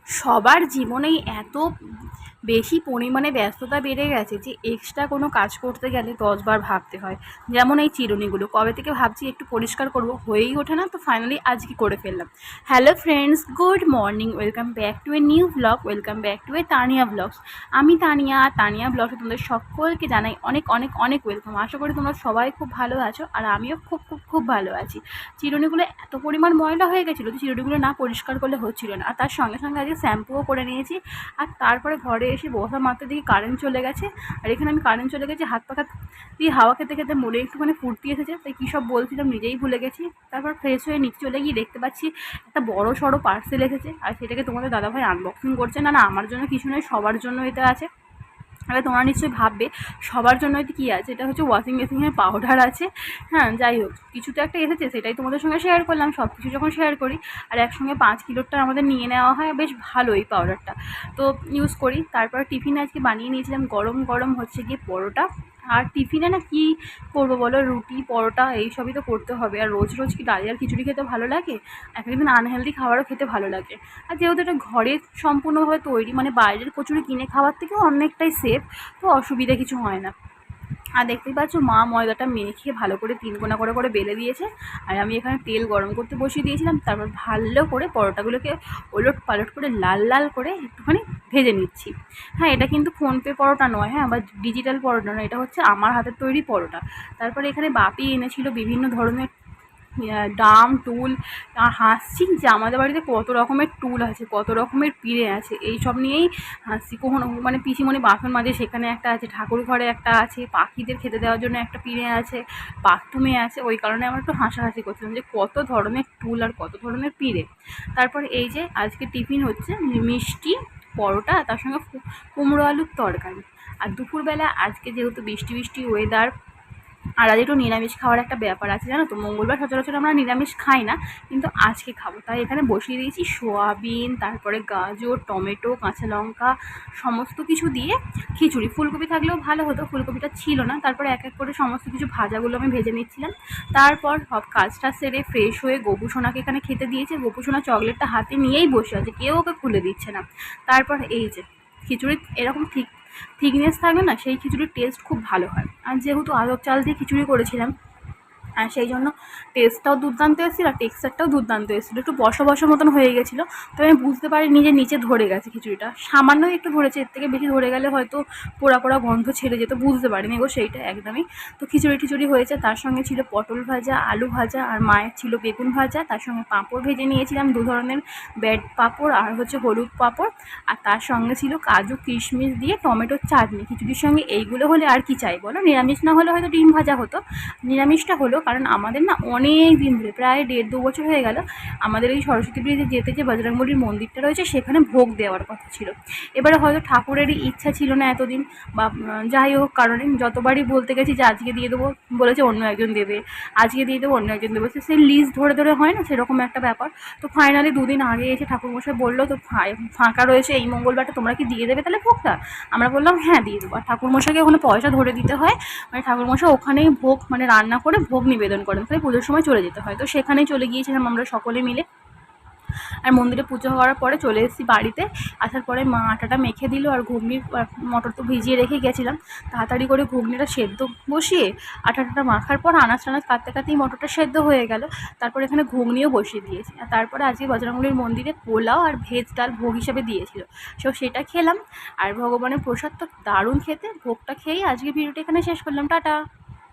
সবার জীবনেই এত বেশি পরিমাণে ব্যস্ততা বেড়ে গেছে যে এক্সট্রা কোনো কাজ করতে গেলে 10 বার ভাবতে হয়। যেমন এই চিরুনিগুলো কবে থেকে ভাবছি একটু পরিষ্কার করব, হয়েই ওঠে না, তো ফাইনালি আজকে করে ফেললাম। Hello friends, good morning, welcome back to a new blog, welcome back to a Tania blogs. আমি তানিয়া, তানিয়া ব্লগে তোমাদের সকলকে জানাই অনেক অনেক অনেক ওয়েলকাম। আশা করি তোমরা সবাই খুব ভালো আছো, আর আমিও খুব খুব খুব ভালো আছি। চিরুনিগুলো এত পরিমাণ ময়লা হয়ে গেছিলো যে চিরুনিগুলো না পরিষ্কার করলে হচ্ছিল না, আর তার সঙ্গে সঙ্গে আজকে শ্যাম্পুও করে নিয়েছি। আর তারপরে ঘরে এসে বসা মাত্র দেখি কারেন্ট চলে গেছে। আর এখানে আমি কারেন্ট চলে গেছে হাত পাখা দিয়ে হাওয়া খেতে খেতে মনে একটুখানি ফুর্তি এসেছে, তাই কী সব বলছিলাম নিজেই ভুলে গেছি। তারপর ফ্রেশ হয়ে নিচে চলে গিয়ে দেখতে পাচ্ছি একটা বড় সড়ো পার্সেল এসেছে, আর সেটাকে তোমাদের দাদাভাই আনবক্সিং করছে। না না, আমার জন্য কিছু নয়, সবার জন্য এটা আছে। এবার তোমরা নিশ্চয়ই ভাববে সবার জন্য এটা কী আছে, এটা হচ্ছে ওয়াশিং মেশিনের পাউডার আছে। হ্যাঁ, যাই হোক, কিছু তো একটা এসেছে, সেটাই তোমাদের সঙ্গে শেয়ার করলাম। সব কিছু যখন শেয়ার করি আর একসঙ্গে 5 কিলোটা আমাদের নিয়ে নেওয়া হয়, বেশ ভালো এই পাউডারটা, তো ইউজ করি। তারপর টিফিনে আজকে বানিয়ে নিয়েছিলাম গরম গরম হচ্ছে গিয়ে পরোটা। আর টিফিনে না কি করবো বলো, রুটি পরোটা এইসবই তো করতে হবে। আর রোজ রোজ কি ডালিয়ার খিচুড়ি খেতে ভালো লাগে? একদিন আনহেলদি খাবারও খেতে ভালো লাগে। আর যেহেতু এটা ঘরে সম্পূর্ণভাবে তৈরি, মানে বাইরের কচুরি কিনে খাওয়ার থেকেও অনেকটাই সেফ, তো অসুবিধা কিছু হয় না। আর দেখতেই পাচ্ছ মা ময়দাটা মেখে ভালো করে 3 কোনা করে করে বেলে দিয়েছে। আর আমি এখানে তেল গরম করতে বসিয়ে দিয়েছিলাম। তারপর ভালো করে পরোটাগুলোকে ওলট পালট করে লাল লাল করে একটুখানি ভেজে নিচ্ছি। হ্যাঁ, এটা কিন্তু ফোনপে পরোটা নয়, হ্যাঁ, বা ডিজিটাল পরোটা নয়, এটা হচ্ছে আমার হাতের তৈরি পরোটা। তারপরে এখানে বাপি এনেছিল বিভিন্ন ধরনের ডাম টুল। আর হাসছি যে আমাদের বাড়িতে কত রকমের টুল আছে, কত রকমের পিঁড়ে আছে, এই সব নিয়েই হাসছি। কখনো মানে পিসিমণি বাসন মাজে, সেখানে একটা আছে, ঠাকুর ঘরে একটা আছে, পাখিদের খেতে দেওয়ার জন্য একটা পিঁড়ে আছে, বাথরুমে আছে। ওই কারণে আমার একটু হাসাহাসি করছিলাম যে কত ধরনের টুল আর কত ধরনের পিঁড়ে। তারপর এই যে আজকে টিফিন হচ্ছে মিষ্টি পরোটা, তার সঙ্গে কুমড়ো আলুর তরকারি। আর দুপুরবেলা আজকে যেহেতু বৃষ্টি বৃষ্টি ওয়েদার, আর আজ একটু নিরামিষ খাওয়ার একটা ব্যাপার আছে, জানো তো। মঙ্গলবার সচরাচর আমরা নিরামিষ খাই না, কিন্তু আজকে খাবো, তাই এখানে বসিয়ে দিয়েছি সোয়াবিন, তারপরে গাজর, টমেটো, কাঁচা লঙ্কা সমস্ত কিছু দিয়ে খিচুড়ি। ফুলকপি থাকলেও ভালো হতো, ফুলকপিটা ছিল না। তারপরে এক এক করে সমস্ত কিছু ভাজাগুলো আমি ভেজে নিচ্ছিলাম। তারপর সব কাজটা সেরে ফ্রেশ হয়ে গোপুসোনাকে এখানে খেতে দিয়েছে। গোপুসোনা চকলেটটা হাতে নিয়েই বসে আছে, কেউ ওকে খুলে দিচ্ছে না। তারপর এই যে খিচুড়ি এরকম থিকনেস থাকবে না, সেই খিচুড়ির টেস্ট খুব ভালো হয়। আর যেহেতু আদব চাল দিয়ে খিচুড়ি করেছিলাম, আর সেই জন্য টেস্টটাও দুর্দান্ত এসেছিলো, আর টেক্সচারটাও দুর্দান্ত এসেছিলো। একটু বসা বসা মতন হয়ে গেছিলো, তো আমি বুঝতে পারিনি যে নিচে ধরে গেছে খিচুড়িটা। সামান্যই একটু ধরেছে, এর থেকে বেশি ধরে গেলে হয়তো পোড়া পোড়া গন্ধ ছেড়ে যেত, বুঝতে পারিনি গো সেইটা একদমই। তো খিচুড়ি হয়েছে, তার সঙ্গে ছিল পটল ভাজা, আলু ভাজা, আর মায়ের ছিল বেগুন ভাজা। তার সঙ্গে পাঁপড় ভেজে নিয়েছিলাম, 2 ধরনের ব্যাড পাঁপড় আর হচ্ছে হলুদ পাঁপড়। আর তার সঙ্গে ছিল কাজু কিশমিশ দিয়ে টমেটোর চাটনি। খিচুড়ির সঙ্গে এইগুলো হলে আর কি চাই বলো। নিরামিষ না হলে হয়তো ডিম ভাজা হতো, নিরামিষটা হলো কারণ আমাদের না অনেক দিন ধরে, প্রায় 1.5-2 বছর হয়ে গেল, আমাদের এই সরস্বতী ব্রিজে যেতে যে বজরংবলীর মন্দিরটা রয়েছে সেখানে ভোগ দেওয়ার কথা ছিল। এবারে হয়তো ঠাকুরেরই ইচ্ছা ছিল না এতদিন, বা যাই হোক কারণে যতবারই বলতে গেছি যে আজকে দিয়ে দেবো, বলেছে অন্য একজন দেবে, আজকে দিয়ে দেবো অন্য একজন দেবে, সেই লিস্ট ধরে ধরে হয় না, সেরকম একটা ব্যাপার। তো ফাইনালি 2 দিন আগে এসে ঠাকুরমশাই বললো তো ফাঁকা রয়েছে এই মঙ্গলবারটা, তোমরা কি দিয়ে দেবে তাহলে ভোগটা? আমরা বললাম হ্যাঁ দিয়ে দেবো। আর ঠাকুরমশাইকে ওখানে পয়সা ধরে দিতে হয়, মানে ঠাকুরমশাই ওখানেই ভোগ মানে রান্না করে ভোগ নিবেদন করেন, তাই পুজোর সময় চলে যেতে হয়। তো সেখানেই চলে গিয়েছিলাম আমরা সকলে মিলে। আর মন্দিরে পুজো হওয়ার পরে চলে এসেছি বাড়িতে। আসার পরে মা আটাটা মেখে দিল, আর ঘুগনির মটর তো ভিজিয়ে রেখে গেছিলাম, তাড়াতাড়ি করে ঘুগনিটা সেদ্ধ বসিয়ে আটাটা মাখার পর আনাজ টানাজ কাটতে কাটতেই মটরটা সেদ্ধ হয়ে গেল। তারপর এখানে ঘুগনিও বসিয়ে দিয়েছি। আর তারপরে আজকে বজরংবলীর মন্দিরে পোলাও আর ভেজ ডাল ভোগ হিসাবে দিয়েছিল, সেটা খেলাম। আর ভগবানের প্রসাদ তো দারুণ খেতে, ভোগটা খেয়েই আজকে ভিডিওটা এখানে শেষ করলাম। টাটা।